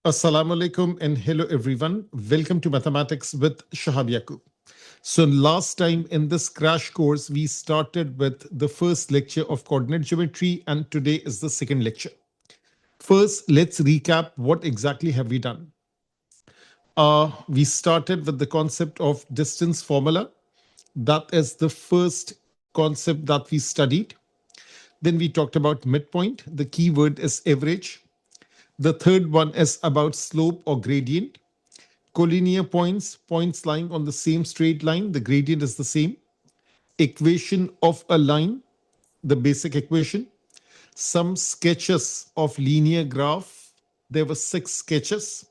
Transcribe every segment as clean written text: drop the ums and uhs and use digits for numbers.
Assalamu alaikum and hello everyone. Welcome to Mathematics with Shahab Yaqub. So last time in this crash course, we started with the first lecture of coordinate geometry and today is the second lecture. First, let's recap what exactly have we done. We started with the concept of distance formula. That is the first concept that we studied. Then we talked about midpoint. The key word is average. The third one is about slope or gradient. Collinear points, points lying on the same straight line, the gradient is the same. Equation of a line, the basic equation. Some sketches of linear graph. There were 6 sketches.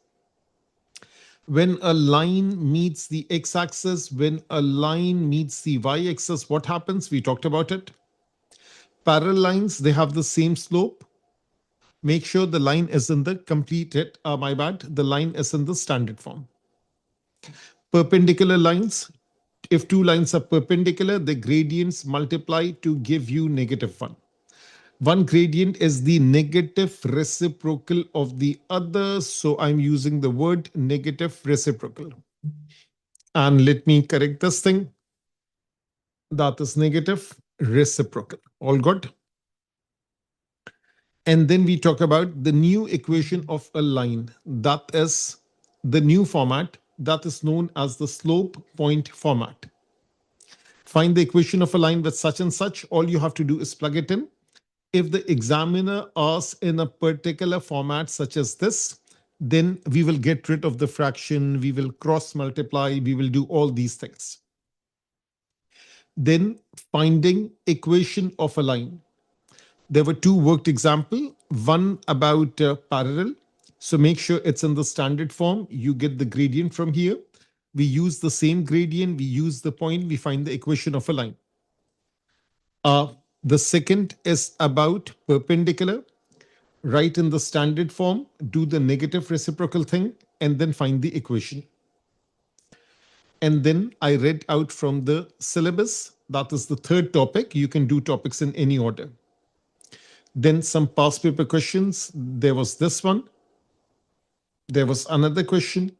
When a line meets the x-axis, when a line meets the y-axis, what happens? We talked about it. Parallel lines, they have the same slope. Make sure the line is in the completed, my bad, the line is in the standard form. Perpendicular lines, if two lines are perpendicular, the gradients multiply to give you -1. One gradient is the negative reciprocal of the other. So I'm using the word negative reciprocal. And let me correct this thing. That is negative reciprocal. All good? And then we talk about the new equation of a line. That is the new format that is known as the slope point format. Find the equation of a line with such and such. All you have to do is plug it in. If the examiner asks in a particular format such as this, then we will get rid of the fraction, we will cross multiply, we will do all these things. Then finding equation of a line. There were 2 worked example, one about parallel. So make sure it's in the standard form. You get the gradient from here. We use the same gradient, we use the point, we find the equation of a line. The second is about perpendicular. Write in the standard form, do the negative reciprocal thing, and then find the equation. And then I read out from the syllabus. That is the third topic. You can do topics in any order. Then some past paper questions. There was this one. There was another question.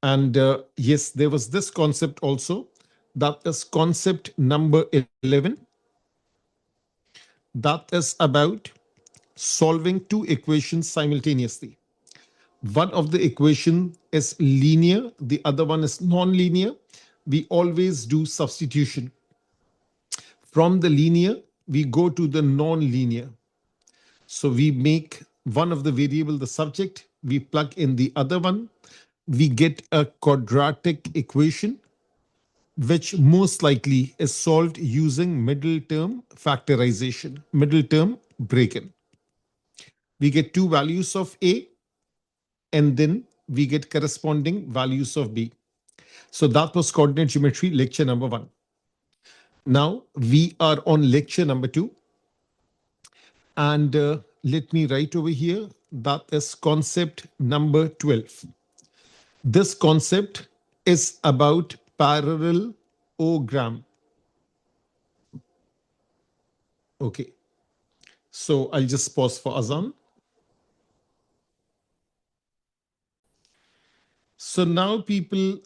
And yes, there was this concept also. That is concept number 11. That is about solving 2 equations simultaneously. One of the equation is linear, the other one is non-linear. We always do substitution. From the linear, we go to the non-linear. So we make one of the variable the subject, we plug in the other one, we get a quadratic equation, which most likely is solved using middle term factorization, middle term break-in. We get 2 values of A, and then we get corresponding values of B. So that was coordinate geometry lecture number 1. Now we are on lecture number 2. And let me write over here, that is concept number 12. This concept is about parallelogram. Okay. So I'll just pause for Azan. So now people,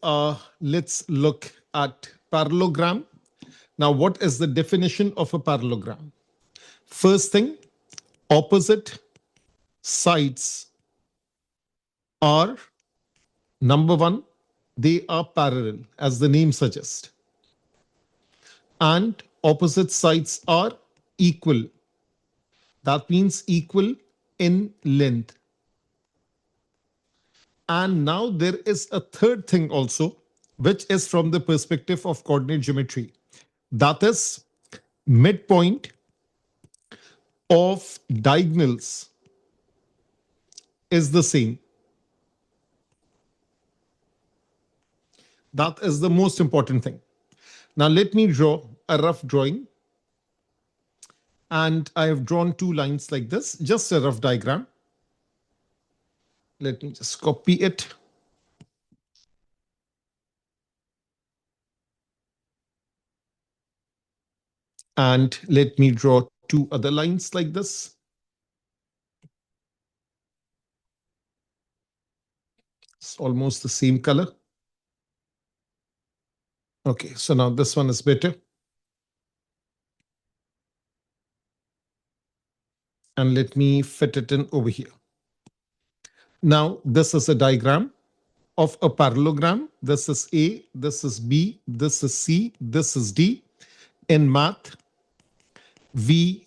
let's look at parallelogram. Now, what is the definition of a parallelogram? First thing, opposite sides are, number 1, they are parallel, as the name suggests. And opposite sides are equal. That means equal in length. And now there is a third thing also, which is from the perspective of coordinate geometry. That is midpoint of diagonals is the same. That is the most important thing. Now let me draw a rough drawing. And I have drawn 2 lines like this, just a rough diagram. Let me just copy it. And let me draw 2 other lines like this. It's almost the same color. Okay, so now this one is better. And let me fit it in over here. Now, this is a diagram of a parallelogram. This is A, this is B, this is C, this is D. In math, we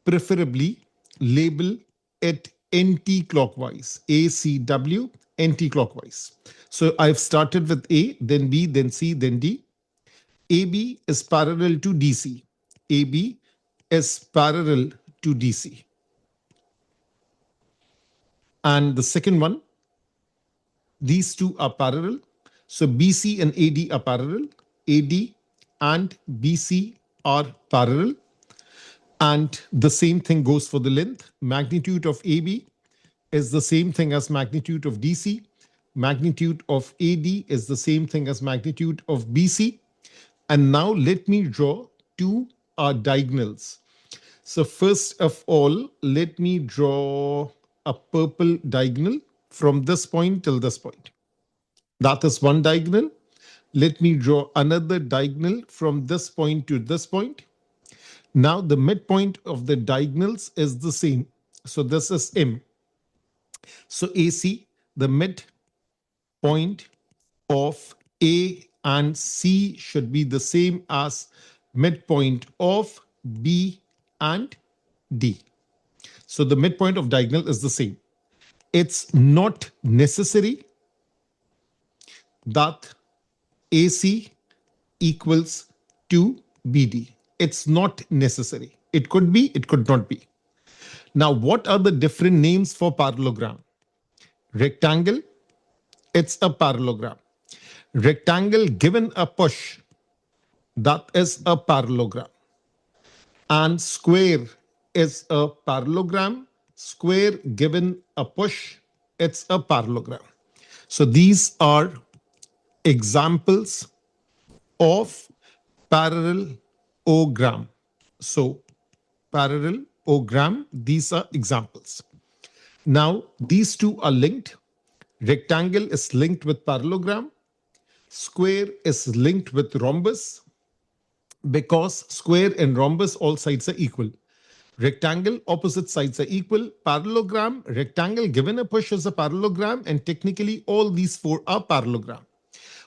preferably label it anti-clockwise, ACW, anti-clockwise. So I've started with A, then B, then C, then D. AB is parallel to DC. AB is parallel to DC. And the second one, these two are parallel. So BC and AD are parallel. AD and BC are parallel. And the same thing goes for the length. Magnitude of AB is the same thing as magnitude of DC. Magnitude of AD is the same thing as magnitude of BC. And now let me draw two diagonals. So first of all, let me draw a purple diagonal from this point till this point. That is one diagonal. Let me draw another diagonal from this point to this point. Now the midpoint of the diagonals is the same. So this is M. So AC, the midpoint of A and C should be the same as midpoint of B and D. So the midpoint of diagonal is the same. It's not necessary that AC equals to BD. It's not necessary. It could be, it could not be. Now, what are the different names for parallelogram? Rectangle, it's a parallelogram. Rectangle given a push, that is a parallelogram. And square is a parallelogram. Square given a push, it's a parallelogram. So these are examples of parallelogram. So parallelogram, these are examples. Now, these two are linked. Rectangle is linked with parallelogram. Square is linked with rhombus because square and rhombus, all sides are equal. Rectangle, opposite sides are equal. Parallelogram, rectangle given a push is a parallelogram, and technically all these four are parallelogram.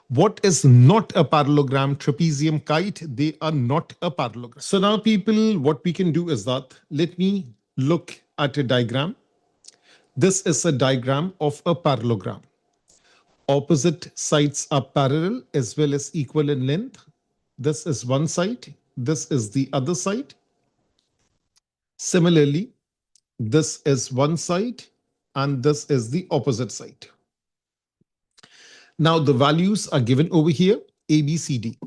What is not a parallelogram? Trapezium, kite, they are not a parallelogram. So now people, what we can do is that, let me look at a diagram. This is a diagram of a parallelogram. Opposite sides are parallel as well as equal in length. This is one side. This is the other side. Similarly, this is one side and this is the opposite side. Now the values are given over here, A, B, C, D.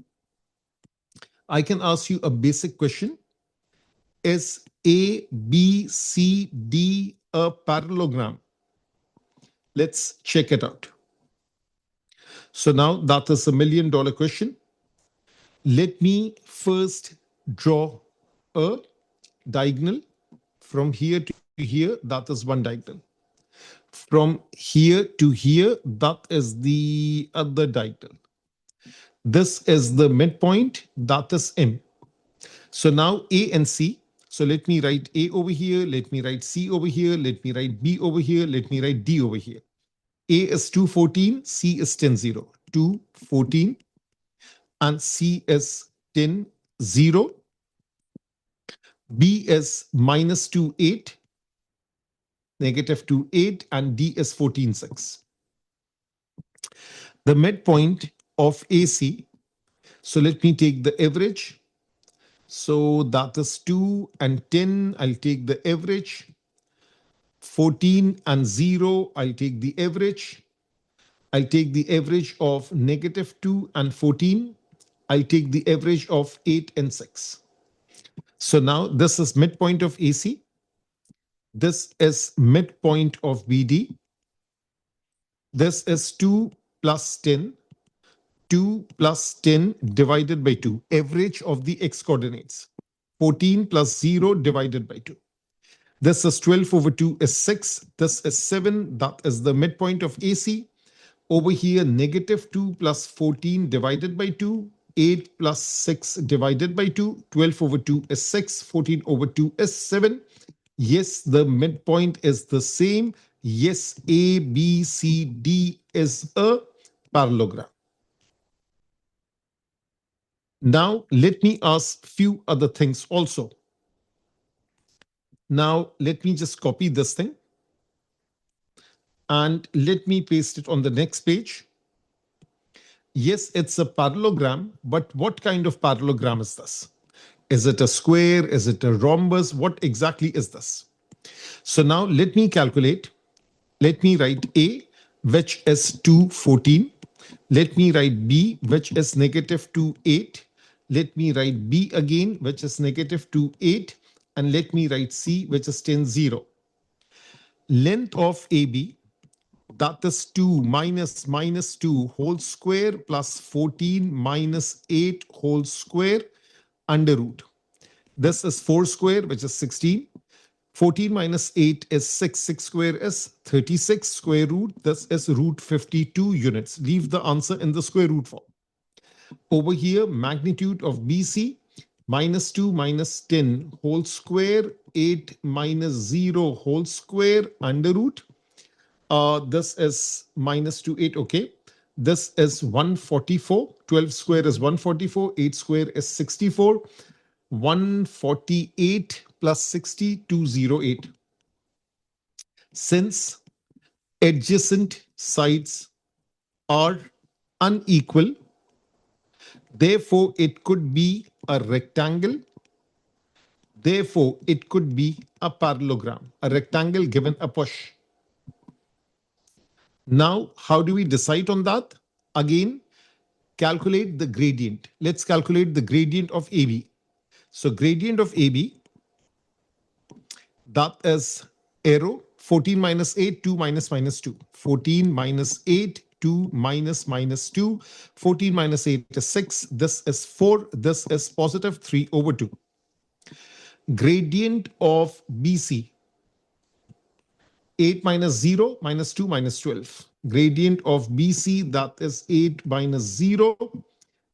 I can ask you a basic question. Is A, B, C, D a parallelogram? Let's check it out. So now that is $1,000,000 question. Let me first draw a diagonal from here to here. That is one diagonal. From here to here, that is the other diagonal. This is the midpoint, that is M. So now A and C. So let me write A over here, let me write C over here, let me write B over here, let me write D over here. A is 214, C is 10, 0. 214 and C is 10, 0. B is minus 2, 8, negative 2, 8, and D is 14, 6. The midpoint of AC, so let me take the average. So that is 2 and 10, I'll take the average. 14 and 0, I'll take the average. I'll take the average of negative 2 and 14. I'll take the average of 8 and 6. So now this is midpoint of AC. This is midpoint of BD. This is 2 plus 10. 2 plus 10 divided by 2. Average of the x coordinates. 14 plus 0 divided by 2. This is 12 over 2 is 6. This is 7. That is the midpoint of AC. Over here, negative 2 plus 14 divided by 2, 8 plus 6 divided by 2, 12 over 2 is 6, 14 over 2 is 7. Yes, the midpoint is the same. Yes, A, B, C, D is a parallelogram. Now, let me ask few other things also. Now, let me just copy this thing and let me paste it on the next page. Yes, it's a parallelogram, but what kind of parallelogram is this? Is it a square? Is it a rhombus? What exactly is this? So now let me calculate. Let me write A, which is 2, 14. Let me write B, which is negative 2, 8. Let me write B again, which is negative 2, 8. And let me write C, which is 10, 0. Length of AB, that is 2 minus 2 whole square plus 14 minus 8 whole square under root. This is 4 square, which is 16. 14 minus 8 is 6. 6 square is 36 square root. This is root 52 units. Leave the answer in the square root form. Over here, magnitude of BC, minus 2 minus 10 whole square, 8 minus 0 whole square under root. This is minus 2, 8. Okay. This is 144. 12 square is 144. 8 square is 64. 148 plus 60, 208. Since adjacent sides are unequal, therefore it could be a rectangle. Therefore, it could be a parallelogram, a rectangle given a push. Now, how do we decide on that? Again, calculate the gradient. Let's calculate the gradient of AB. So gradient of AB, that is arrow 14 minus 8, 2 minus minus 2. 14 minus 8, 2 minus minus 2. 14 minus 8 is 6. This is 4. This is positive 3 over 2. Gradient of BC, 8 minus 0 minus 2 minus 12. Gradient of BC, that is 8 minus 0.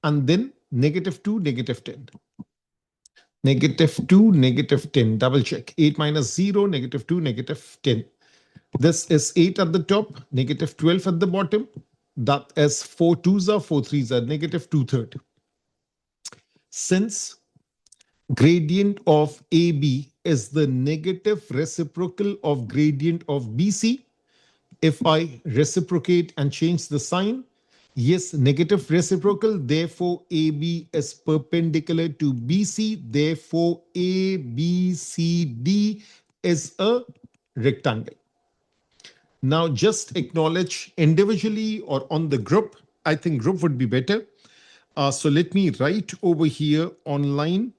And then negative 2, negative 10. Negative 2, negative 10. Double check. 8 minus 0, negative 2, negative 10. This is 8 at the top, negative 12 at the bottom. That is 4 twos are, 4 threes are, negative 2/3. Since gradient of AB is the negative reciprocal of gradient of BC, if I reciprocate and change the sign, yes, negative reciprocal, therefore AB is perpendicular to BC, therefore ABCD is a rectangle. Now just acknowledge individually or on the group. I think group would be better. So let me write over here online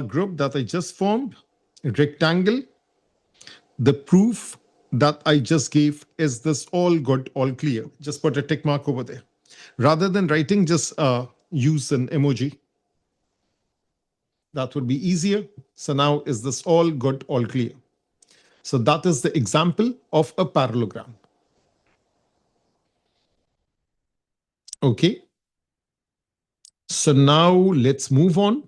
group that I just formed, rectangle. The proof that I just gave is this all good, all clear. Just put a tick mark over there. Rather than writing, just use an emoji. That would be easier. So now is this all good, all clear? So that is the example of a parallelogram. Okay. So now let's move on.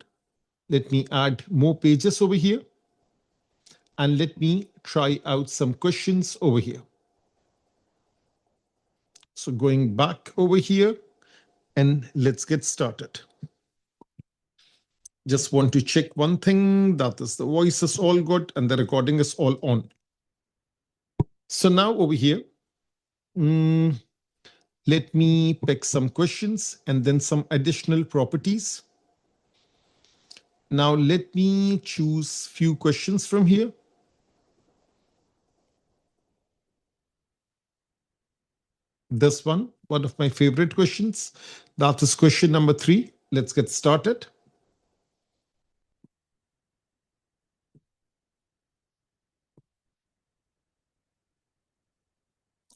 Let me add more pages over here. And let me try out some questions over here. So going back over here and let's get started. Just want to check one thing, that is the voice is all good and the recording is all on. So now over here, let me pick some questions and then some additional properties. Now let me choose few questions from here. This one of my favorite questions. That is question number 3. Let's get started.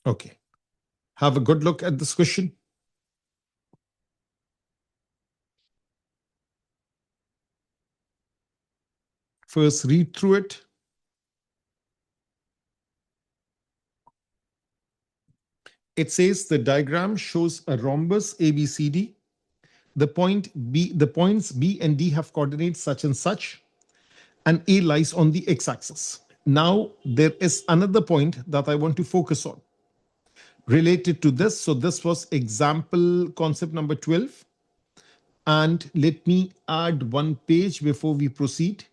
Okay. Have a good look at this question. First, read through it. It says the diagram shows a rhombus ABCD. The points B and D have coordinates such and such, and A lies on the x-axis. Now there is another point that I want to focus on related to this. So this was example concept number 12. And let me add one page before we proceed.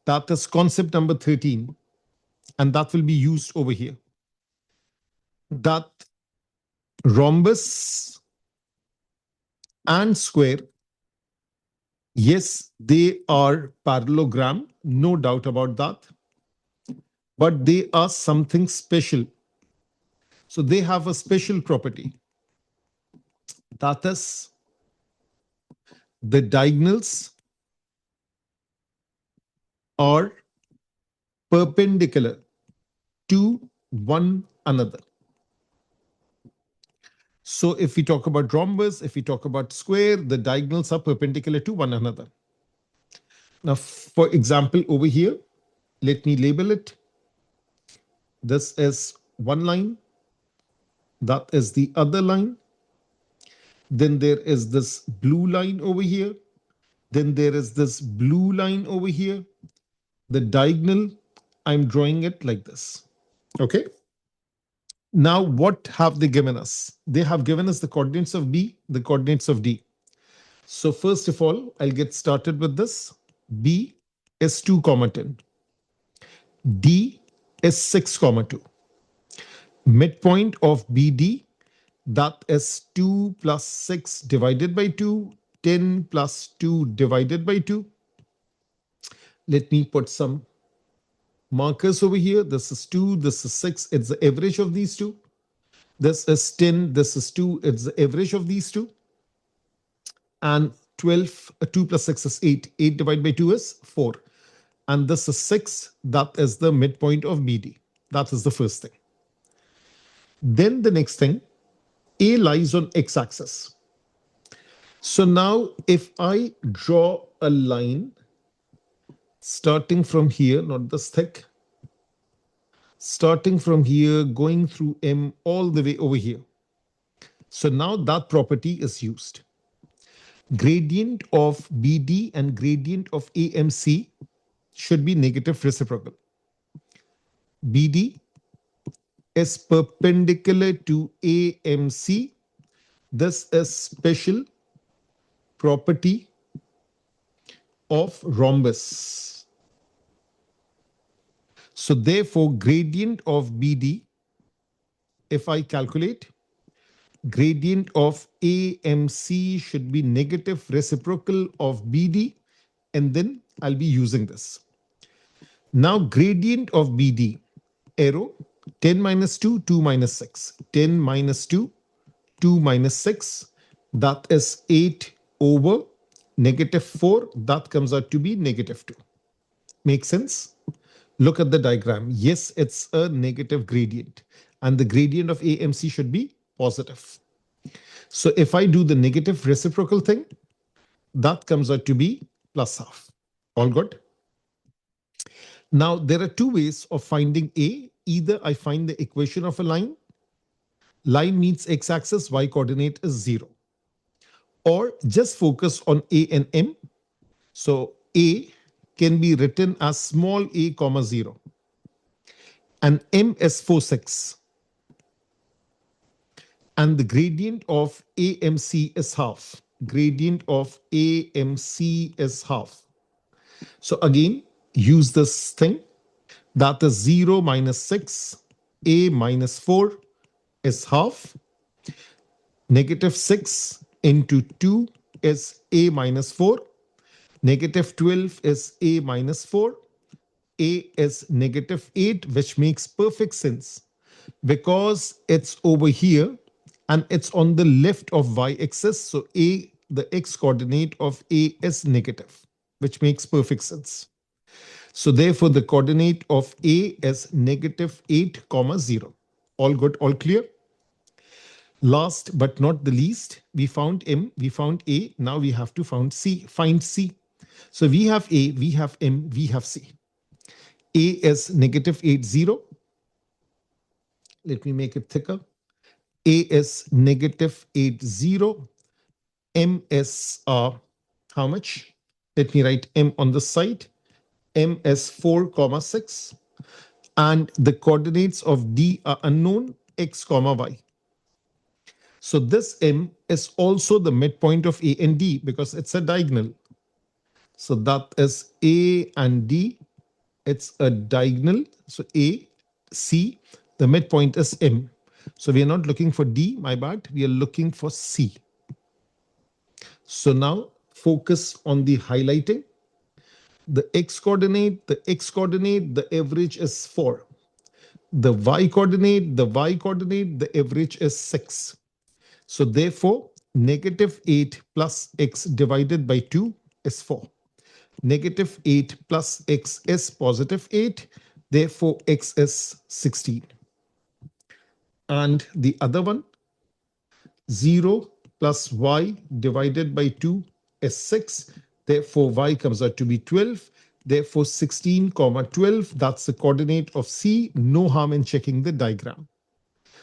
That is concept number 13. And that will be used over here. That rhombus and square, yes, they are parallelogram, no doubt about that. But they are something special. So they have a special property. That is the diagonals are perpendicular to one another. So if we talk about rhombus, if we talk about square, the diagonals are perpendicular to one another. Now, for example, over here, let me label it. This is one line. That is the other line. Then there is this blue line over here. Then there is this blue line over here. The diagonal, I'm drawing it like this. Okay. Now, what have they given us? They have given us the coordinates of B, the coordinates of D. So first of all, I'll get started with this. B is 2, 10. D is 6, 2. Midpoint of BD, that is 2 plus 6 divided by 2, 10 plus 2 divided by 2. Let me put some markers over here. This is 2, this is 6. It's the average of these two. This is 10, this is 2. It's the average of these two. And 12, 2 plus 6 is 8. 8 divided by 2 is 4. And this is 6. That is the midpoint of BD. That is the first thing. Then the next thing, A lies on x-axis. So now if I draw a line starting from here, not this thick, starting from here, going through M all the way over here. So now that property is used. Gradient of BD and gradient of AMC should be negative reciprocal. BD is perpendicular to AMC. This is special property of rhombus. So therefore, gradient of BD, if I calculate, gradient of AMC should be negative reciprocal of BD, and then I'll be using this. Now, gradient of BD, arrow, 10 minus 2, 2 minus 6. 10 minus 2, 2 minus 6, that is 8 over negative 4. That comes out to be negative 2. Make sense? Look at the diagram. Yes, it's a negative gradient. And the gradient of AMC should be positive. So if I do the negative reciprocal thing, that comes out to be plus half. All good? Now, there are two ways of finding A. Either I find the equation of a line. Line meets x-axis, y coordinate is 0. Or just focus on A and M. So A can be written as small a comma 0. And M is 4, 6. And the gradient of AMC is half. Gradient of AMC is half. So again, use this thing. That is 0 minus 6. A minus 4 is half. Negative 6 into 2 is A minus 4. Negative 12 is A minus 4. A is negative 8, which makes perfect sense because it's over here and it's on the left of y-axis. So A, the x coordinate of A is negative, which makes perfect sense. So therefore, the coordinate of A is negative 8, 0. All good, all clear? Last but not the least, we found M, we found A. Now we have to find C. So we have A, we have M, we have C. A is negative 8, 0. Let me make it thicker. A is negative 80. M is how much? Let me write M on the side. M is 4 comma 6. And the coordinates of D are unknown, x comma y. So this M is also the midpoint of A and D because it's a diagonal. So that is A and D. It's a diagonal. So A, C, the midpoint is M. So we are not looking for D, my bad. We are looking for C. So now focus on the highlighting. The average is 4. The average is 6. So therefore, negative 8 plus x divided by 2 is 4. Negative 8 plus x is positive 8. Therefore, x is 16. And the other one, 0 plus y divided by 2 is 6. Therefore, y comes out to be 12. Therefore, 16 comma 12, that's the coordinate of C. No harm in checking the diagram.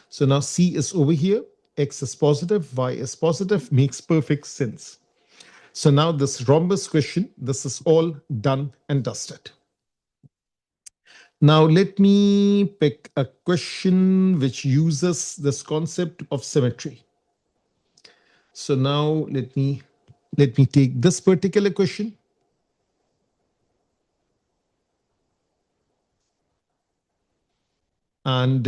So now C is over here. X is positive, y is positive, makes perfect sense. So now this rhombus question, this is all done and dusted. Now let me pick a question which uses this concept of symmetry. So now let me take this particular question. And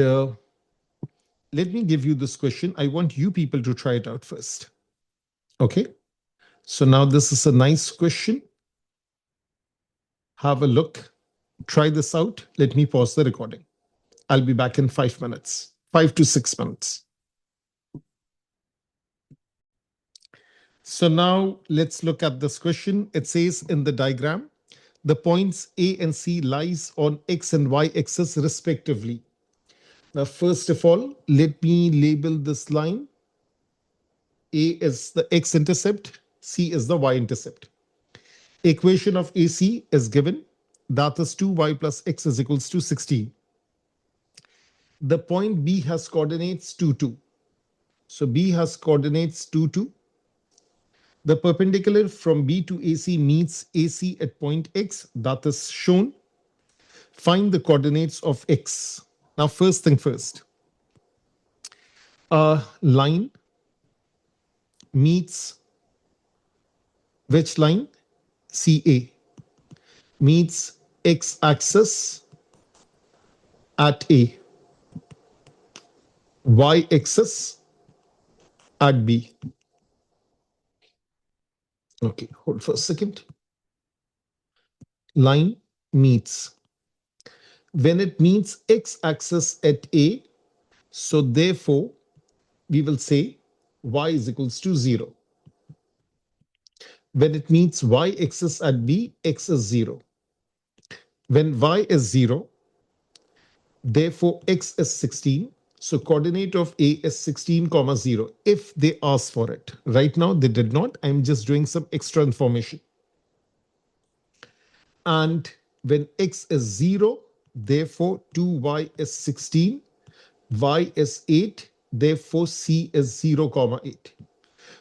let me give you this question. I want you people to try it out first. Okay. So now this is a nice question. Have a look. Try this out. Let me pause the recording. I'll be back in 5 minutes, 5 to 6 minutes. So now let's look at this question. It says in the diagram, the points A and C lies on X and Y axis respectively. Now, first of all, let me label this line. A is the x-intercept, C is the y-intercept. Equation of AC is given. That is 2y plus x is equals to 16. The point B has coordinates 2, 2. So B has coordinates 2, 2. The perpendicular from B to AC meets AC at point X. That is shown. Find the coordinates of X. Now, first thing first. A line meets which line? CA meets x-axis at A, y-axis at B. Okay, hold for a second. Line meets. When it meets x-axis at A, so therefore, we will say y is equals to 0. When it meets y-axis at B, x is 0. When y is 0, therefore x is 16. So coordinate of A is 16 comma 0 if they ask for it. Right now they did not. I'm just doing some extra information. And when x is 0, therefore 2y is 16, y is 8, therefore c is 0 comma 8.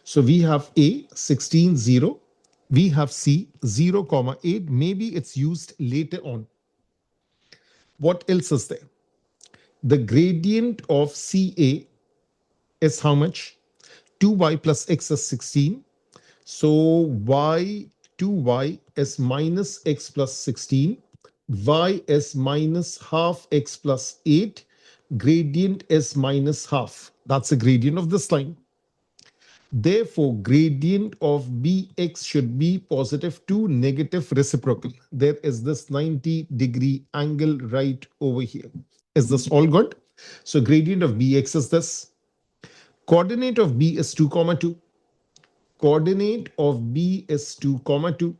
So we have A 16 0, we have C 0 comma 8. Maybe it's used later on. What else is there? The gradient of CA is how much? 2y plus x is 16. So y 2y is minus x plus 16. Y is minus half x plus 8. Gradient is minus half. That's the gradient of this line. Therefore, gradient of bx should be positive to negative reciprocal. There is this 90-degree angle right over here. Is this all good? So gradient of bx is this. Coordinate of b is 2 comma 2. Coordinate of b is 2 comma 2.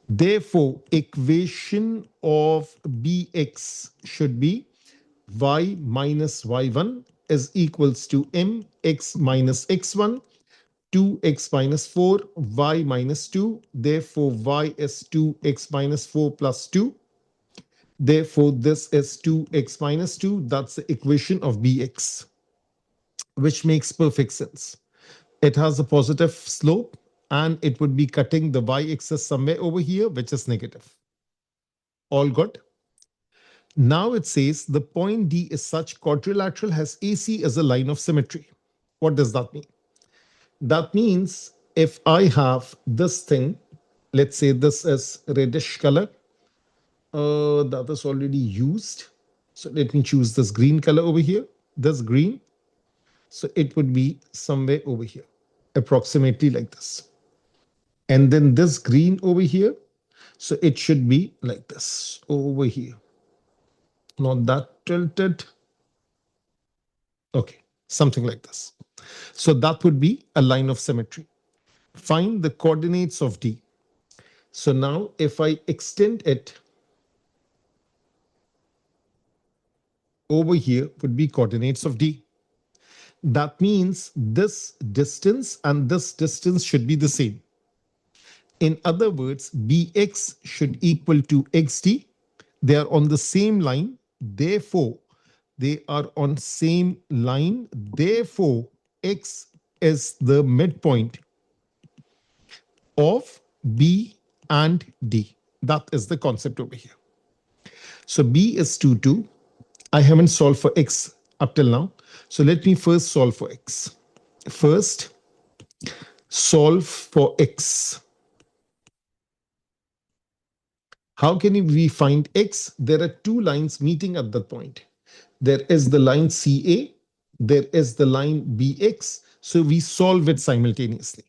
Therefore, equation of bx should be y minus y1 is equals to mx minus x1, 2x minus 4, y minus 2. Therefore, y is 2x minus 4 plus 2. Therefore, this is 2x minus 2. That's the equation of bx, which makes perfect sense. It has a positive slope and it would be cutting the y-axis somewhere over here, which is negative. All good? Now it says the point D is such quadrilateral has AC as a line of symmetry. What does that mean? That means if I have this thing, let's say this is reddish color, that is already used. So let me choose this green color over here, this green. So it would be somewhere over here, approximately like this. And then this green over here. So it should be like this over here. Not that tilted. Okay, something like this. So that would be a line of symmetry. Find the coordinates of D. So now if I extend it over here would be coordinates of D. That means this distance and this distance should be the same. In other words, bx should equal to xt. They are on the same line. Therefore, they are on same line. Therefore, x is the midpoint of B and D. That is the concept over here. So B is 2, 2. I haven't solved for x up till now. So let me first solve for x. First, solve for x. How can we find x? There are two lines meeting at that point. There is the line CA, there is the line BX. So we solve it simultaneously.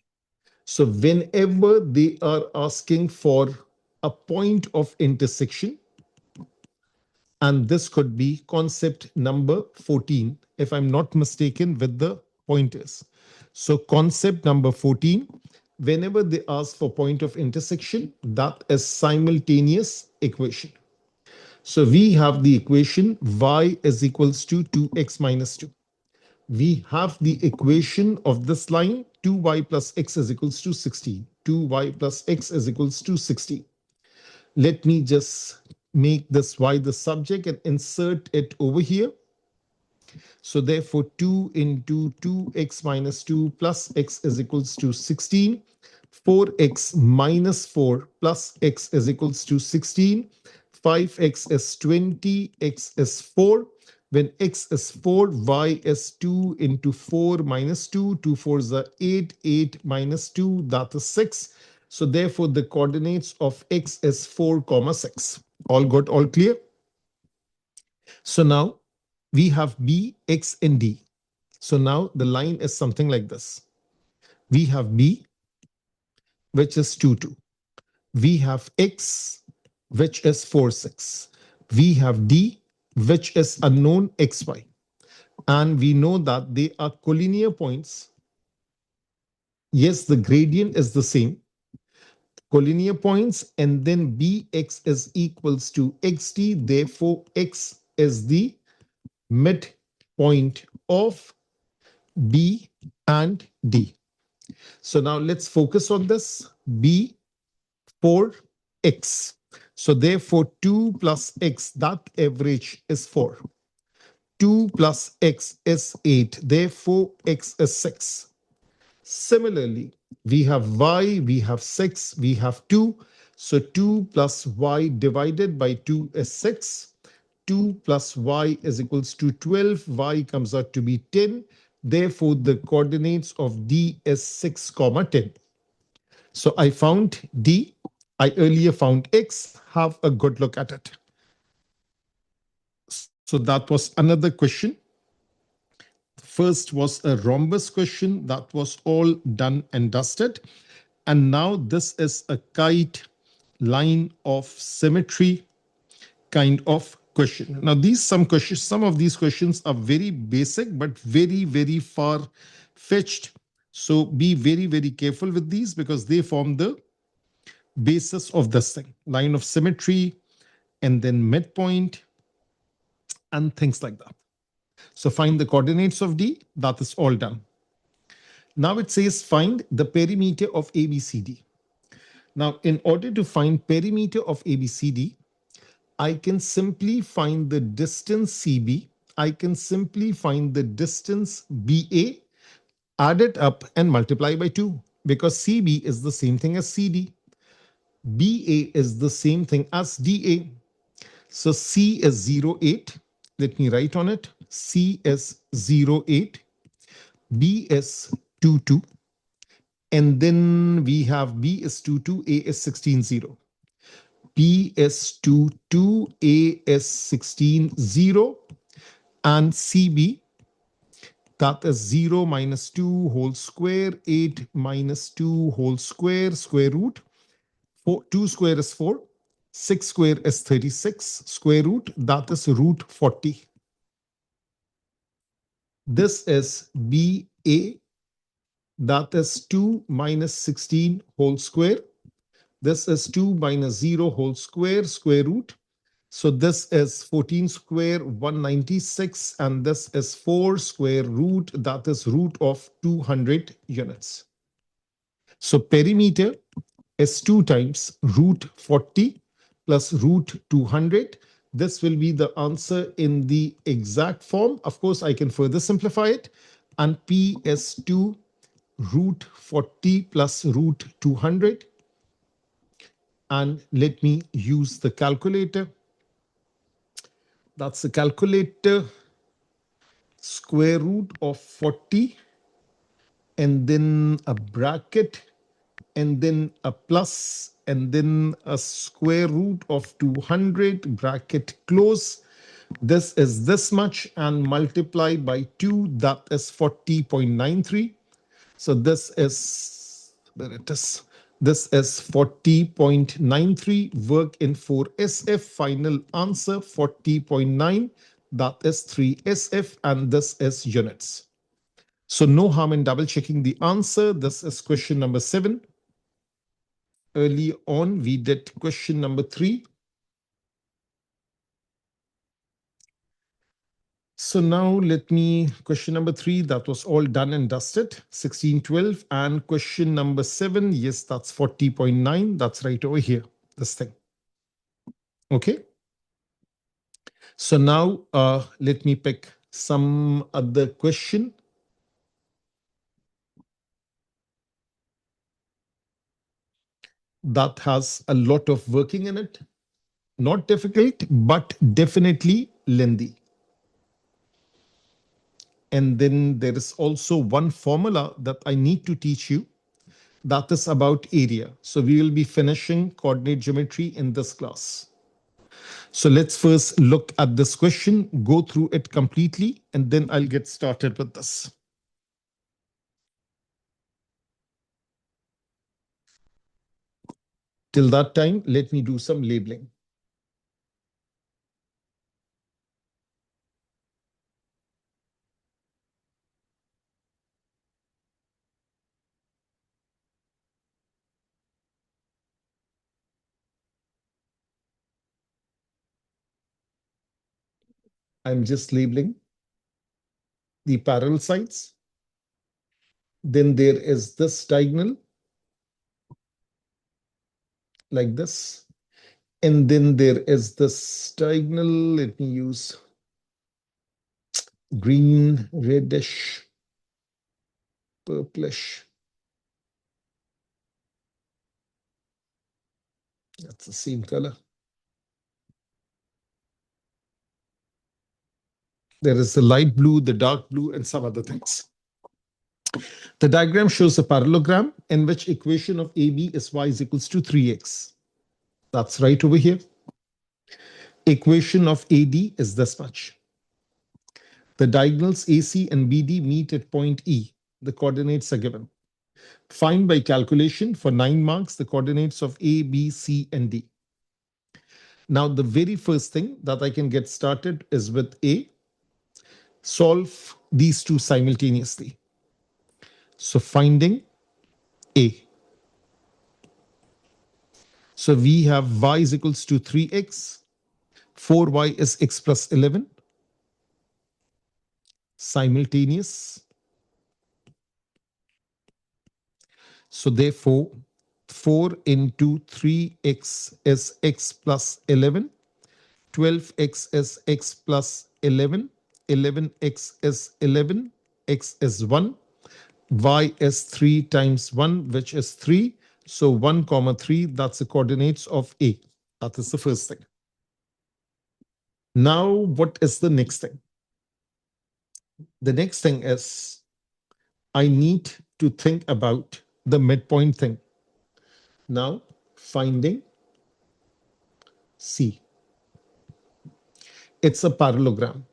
So whenever they are asking for a point of intersection, and this could be concept number 14, if I'm not mistaken, with the pointers. So concept number 14, whenever they ask for point of intersection, that is simultaneous equation. So we have the equation y is equals to 2x minus 2. We have the equation of this line 2y plus x is equals to 16. 2y plus x is equals to 16. Let me just make this y the subject and insert it over here. So therefore 2 into 2x minus 2 plus x is equals to 16. 4x minus 4 plus x is equals to 16. 5x is 20, x is 4. When x is 4, y is 2 into 4 minus 2. 2 4s are 8, 8 minus 2, that is 6. So therefore the coordinates of x is 4 comma 6. All good, all clear? So now we have b, x, and d. So now the line is something like this. We have b, which is 2, 2. We have x, which is 4, 6. We have d, which is unknown xy. And we know that they are collinear points. Yes, the gradient is the same. Collinear points, and then bx is equals to xt. Therefore, x is the midpoint of b and d. So now let's focus on this. B for x. So therefore 2 plus x, that average is 4. 2 plus x is 8. Therefore x is 6. Similarly, we have y, we have 6, we have 2. So 2 plus y divided by 2 is 6. 2 plus y is equals to 12. Y comes out to be 10. Therefore, the coordinates of D is 6 comma 10. So I found D. I earlier found X. Have a good look at it. So that was another question. First was a rhombus question. That was all done and dusted. And now this is a kite line of symmetry kind of question. Now these some of these questions are very basic, but very far fetched. So be very careful with these because they form the basis of this thing, line of symmetry, and then midpoint, and things like that. So find the coordinates of D. That is all done. Now it says find the perimeter of ABCD. Now, in order to find perimeter of ABCD, I can simply find the distance CB. I can simply find the distance BA, add it up and multiply by 2 because CB is the same thing as CD. BA is the same thing as DA. So C is 0.8. Let me write on it. C is 0.8. B is 2.2. And then we have B is 2.2. A is 16.0. B is 2.2. A is 16.0. And CB, that is 0 minus 2 whole square, 8 minus 2 whole square, square root. 2 square is 4, 6 square is 36, square root, that is root 40. This is BA, that is 2 minus 16 whole square. This is 2 minus 0 whole square, square root. So this is 14 square, 196, and this is 4 square root, that is root of 200 units. So perimeter is 2 times root 40 plus root 200. This will be the answer in the exact form. Of course, I can further simplify it. And P is 2 root 40 plus root 200. And let me use the calculator. That's the calculator. Square root of 40 and then a bracket and then a plus and then a square root of 200 bracket close. This is this much and multiply by 2, that is 40.93. So this is, there it is. This is 40.93, work in 4SF, final answer 40.9, that is 3SF, and this is units. So no harm in double checking the answer. This is question number 7. Early on, we did question number 3. So now let me, question number 3, that was all done and dusted, 1612. And question number 7, yes, that's 40.9. That's right over here, this thing. Okay. So now let me pick some other question. That has a lot of working in it. Not difficult, but definitely lengthy. And then there is also one formula that I need to teach you. That is about area. So we will be finishing coordinate geometry in this class. So let's first look at this question, go through it completely, and then I'll get started with this. Till that time, let me do some labeling. I'm just labeling the parallel sides. Then there is this diagonal like this. And then there is this diagonal. Let me use green, reddish, purplish. That's the same color. There is the light blue, the dark blue, and some other things. The diagram shows a parallelogram in which equation of AB is y is equals to 3x. That's right over here. Equation of AD is this much. The diagonals AC and BD meet at point E. The coordinates are given. Find by calculation for 9 marks the coordinates of A, B, C, and D. Now, the very first thing that I can get started is with A. Solve these two simultaneously. So finding A. So we have y is equals to 3x. 4y is x plus 11. Simultaneous. So therefore, 4 into 3x is x plus 11. 12x is x plus 11, 11x is 11, x is 1, y is 3 times 1, which is 3. So 1 comma 3, that's the coordinates of A. That is the first thing. Now, what is the next thing? The next thing is I need to think about the midpoint thing. Now, finding C. It's a parallelogram.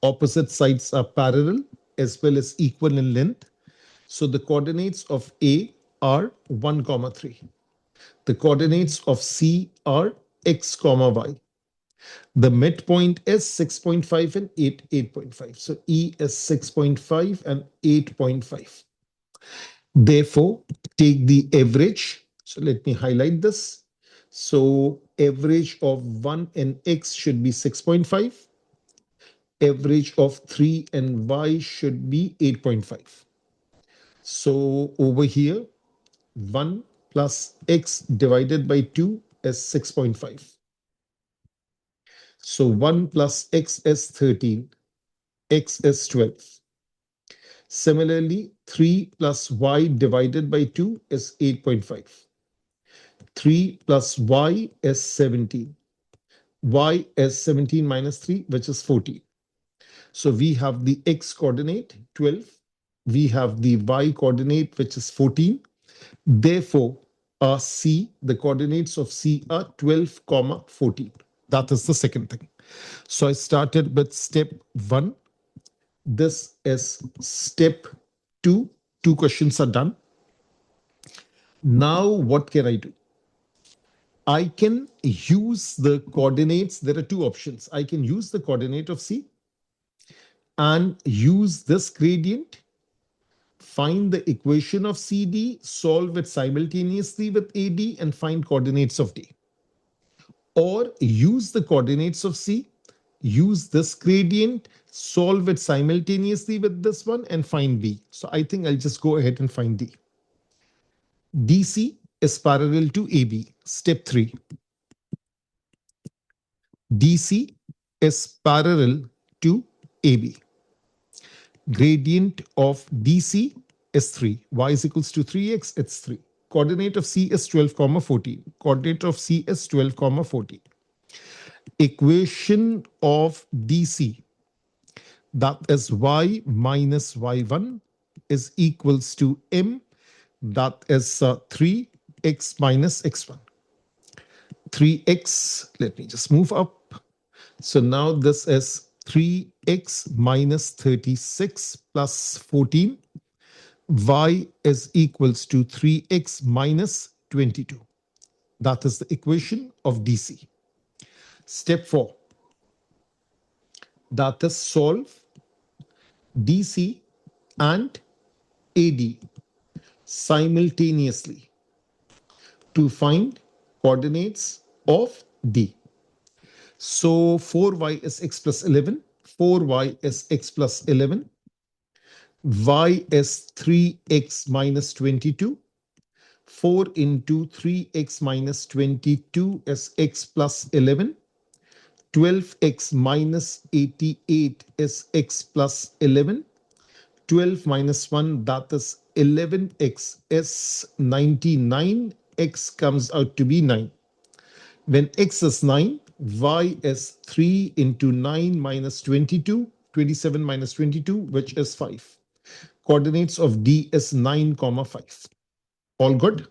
Opposite sides are parallel as well as equal in length. So the coordinates of A are 1 comma 3. The coordinates of C are x comma y. The midpoint is 6.5 and 8.5. So E is 6.5 and 8.5. Therefore, take the average. So let me highlight this. So average of 1 and x should be 6.5. Average of 3 and y should be 8.5. So over here, 1 plus x divided by 2 is 6.5. So 1 plus x is 13, x is 12. Similarly, 3 plus y divided by 2 is 8.5. 3 plus y is 17. Y is 17 minus 3, which is 14. So we have the x coordinate, 12. We have the y coordinate, which is 14. Therefore, C, the coordinates of C are 12, comma 14. That is the second thing. So I started with step 1. This is step 2. 2 questions are done. Now, what can I do? I can use the coordinates. There are two options. I can use the coordinate of C and use this gradient, find the equation of CD, solve it simultaneously with AD, and find coordinates of D. Or use the coordinates of C, use this gradient, solve it simultaneously with this one, and find B. So I think I'll just go ahead and find D. DC is parallel to AB. Step 3. DC is parallel to AB. Gradient of DC is 3. Y is equals to 3x, it's 3. Coordinate of C is 12, comma 14. Coordinate of C is 12, comma 14. Equation of DC, that is y minus y1 is equals to m, that is 3x minus x1. 3x, let me just move up. So now this is 3x minus 36 plus 14. Y is equals to 3x minus 22. That is the equation of DC. Step 4. That is solve DC and AD simultaneously to find coordinates of D. So 4y is x plus 11. 4y is x plus 11. Y is 3x minus 22. 4 into 3x minus 22 is x plus 11. 12x minus 88 is x plus 11. 12 minus 1, that is 11x is 99. X comes out to be 9. When x is 9, y is 3 into 9 minus 22, 27 minus 22, which is 5. Coordinates of D is 9, comma 5. All good?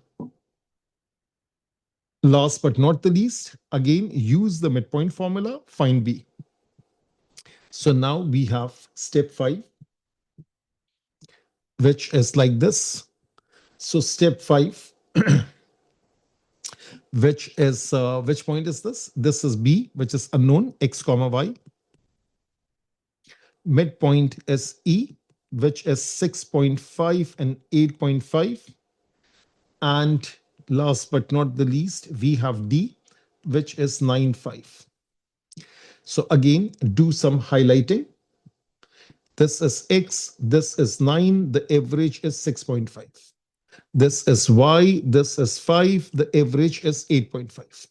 Last but not the least, again, use the midpoint formula, find B. So now we have step 5, which is like this. So step 5, which point is this? This is B, which is unknown, x comma y. Midpoint is E, which is 6.5 and 8.5. And last but not the least, we have D, which is 9.5. So again, do some highlighting. This is X, this is 9, the average is 6.5. This is Y, this is 5, the average is 8.5.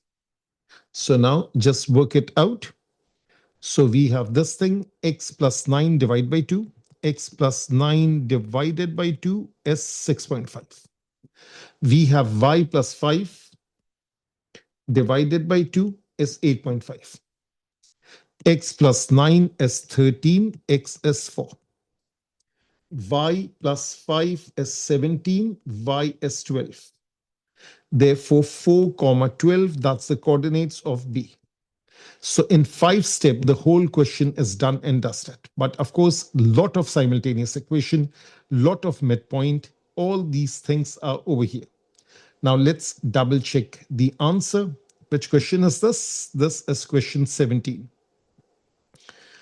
So now just work it out. So we have this thing, x plus 9 divided by 2. X plus 9 divided by 2 is 6.5. We have y plus 5 divided by 2 is 8.5. X plus 9 is 13, x is 4. Y plus 5 is 17, y is 12. Therefore, 4 comma 12, that's the coordinates of B. So in 5 steps, the whole question is done and dusted. But of course, lot of simultaneous equation, lot of midpoint, all these things are over here. Now let's double check the answer. Which question is this? This is question 17.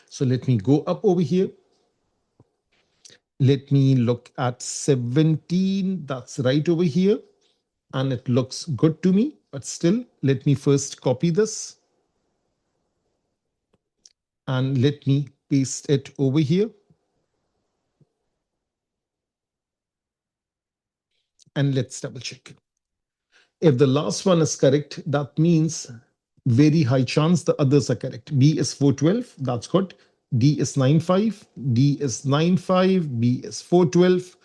So let me go up over here. Let me look at 17. That's right over here. And it looks good to me. But still, let me first copy this. And let me paste it over here. And let's double check. If the last one is correct, that means very high chance the others are correct. B is 412, that's good. D is 95, D is 95, B is 412.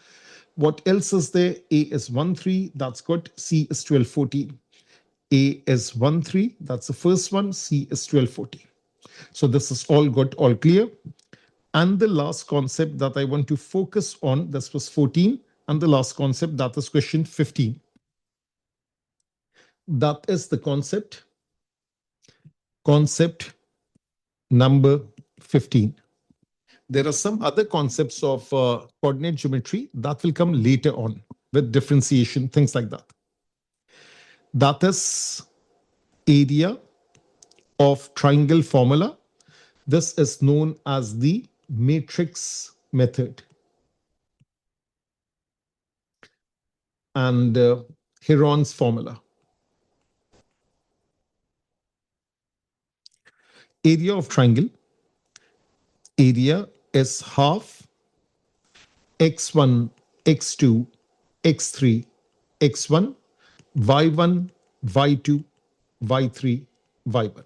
What else is there? A is 13, that's good. C is 1214. A is 13, that's the first one. C is 1214. So this is all good, all clear. And the last concept that I want to focus on, this was 14. And the last concept, that is question 15. That is the concept number 15. There are some other concepts of coordinate geometry that will come later on with differentiation, things like that. That is area of triangle formula. This is known as the matrix method. And Heron's formula. Area of triangle, area is half x1, x2, x3, x1, y1, y2, y3, y1.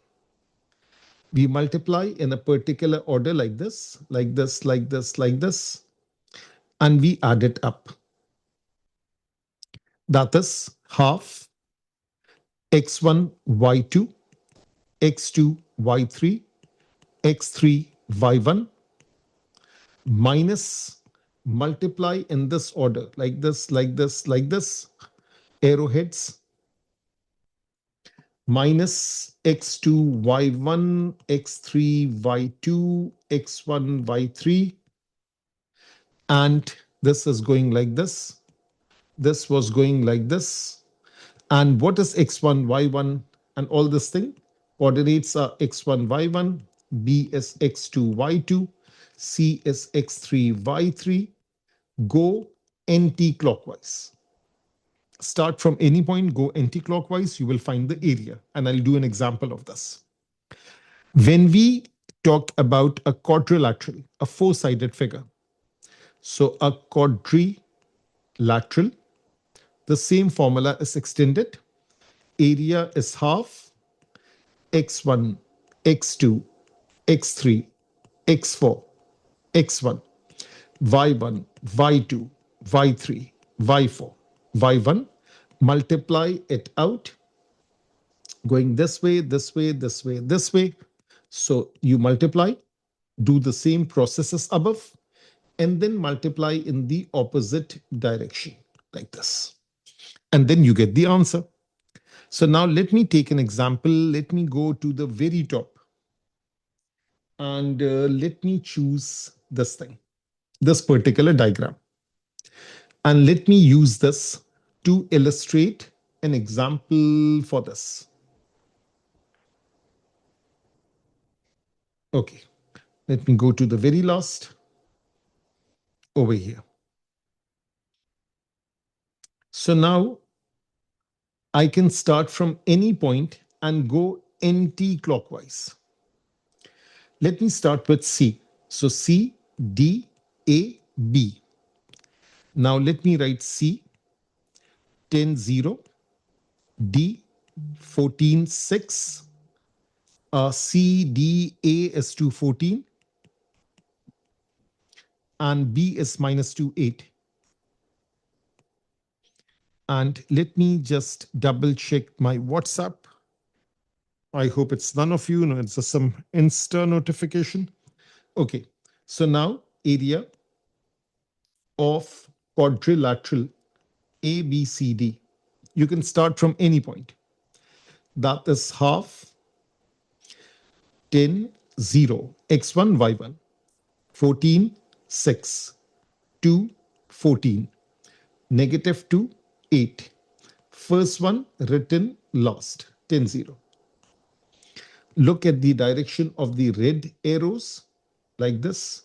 We multiply in a particular order like this, like this, like this, like this, and we add it up. That is half x1, y2, x2, y3, x3, y1 minus multiply in this order, like this, like this, like this, arrowheads, minus x2, y1, x3, y2, x1, y3. And this is going like this. This was going like this. And what is x1, y1, and all this thing? Coordinates are x1, y1, B is x2, y2, C is x3, y3. Go anti-clockwise. Start from any point, go anti-clockwise, you will find the area. And I'll do an example of this. When we talk about a quadrilateral, a four-sided figure, so a quadrilateral, the same formula is extended. Area is half x1, x2, x3, x4, x1, y1, y2, y3, y4, y1. Multiply it out, going this way, this way, this way, this way. So you multiply, do the same processes above, and then multiply in the opposite direction, like this. And then you get the answer. So now let me take an example. Let me go to the very top. And let me choose this thing, this particular diagram. And let me use this to illustrate an example for this. Okay, let me go to the very last over here. So now I can start from any point and go anti-clockwise. Let me start with C. So C, D, A, B. Now let me write C, 10, 0, D, 14, 6, CDA is 214 and B is minus 28. And let me just double check my WhatsApp. I hope it's none of you. No, it's just some Insta notification. Okay. So now area of quadrilateral ABCD. You can start from any point. That is half 10, 0, x1, y1, 14, 6, 2, 14, negative 2, 8. First one written last, 10, 0. Look at the direction of the red arrows like this.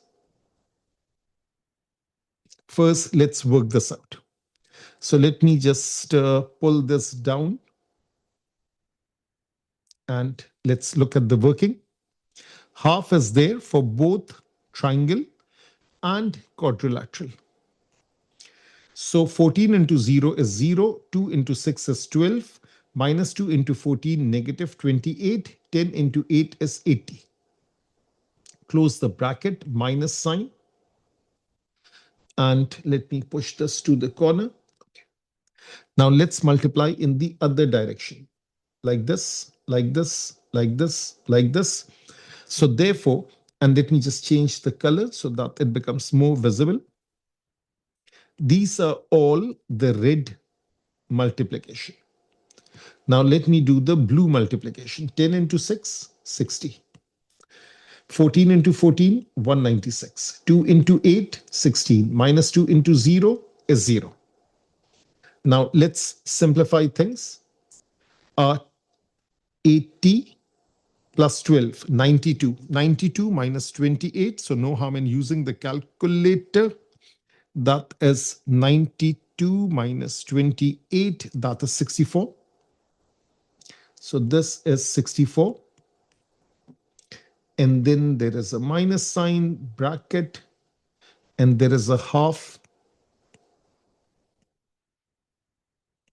First, let's work this out. So let me just pull this down and let's look at the working. Half is there for both triangle and quadrilateral. So 14 into 0 is 0, 2 into 6 is 12, minus 2 into 14, negative 28, 10 into 8 is 80. Close the bracket, minus sign. And let me push this to the corner. Now let's multiply in the other direction. Like this, like this, like this, like this. So therefore, and let me just change the color so that it becomes more visible. These are all the red multiplication. Now let me do the blue multiplication. 10 into 6, 60. 14 into 14, 196. 2 into 8, 16. Minus 2 into 0 is 0. Now let's simplify things. 80 plus 12, 92. 92 minus 28. So no harm in using the calculator. That is 92 minus 28. That is 64. So this is 64. And then there is a minus sign, bracket, and there is a half.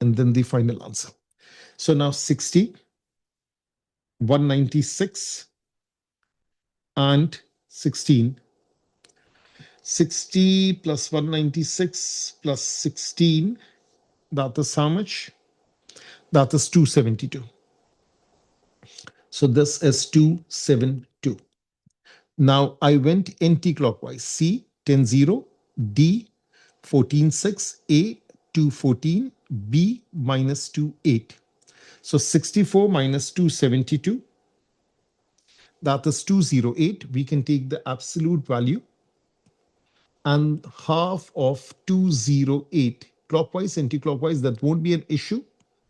And then the final answer. So now 60, 196, and 16. 60 plus 196 plus 16, that is how much? That is 272. So this is 272. Now I went anti-clockwise. C, 10, 0, D, 14, 6, A, 214, B, minus 2, 8. So 64 minus 272, that is 208. We can take the absolute value and half of 208. Clockwise, anti-clockwise, that won't be an issue.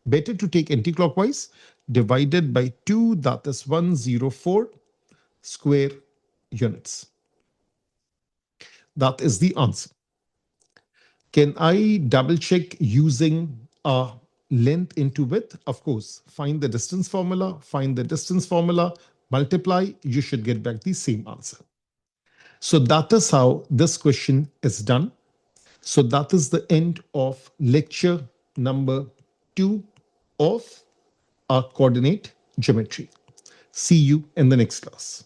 Better to take anti-clockwise, divided by 2, that is 104 square units. That is the answer. Can I double check using length into width? Of course. Find the distance formula, multiply, you should get back the same answer. So that is how this question is done. So that is the end of lecture number 2 of our coordinate geometry. See you in the next class.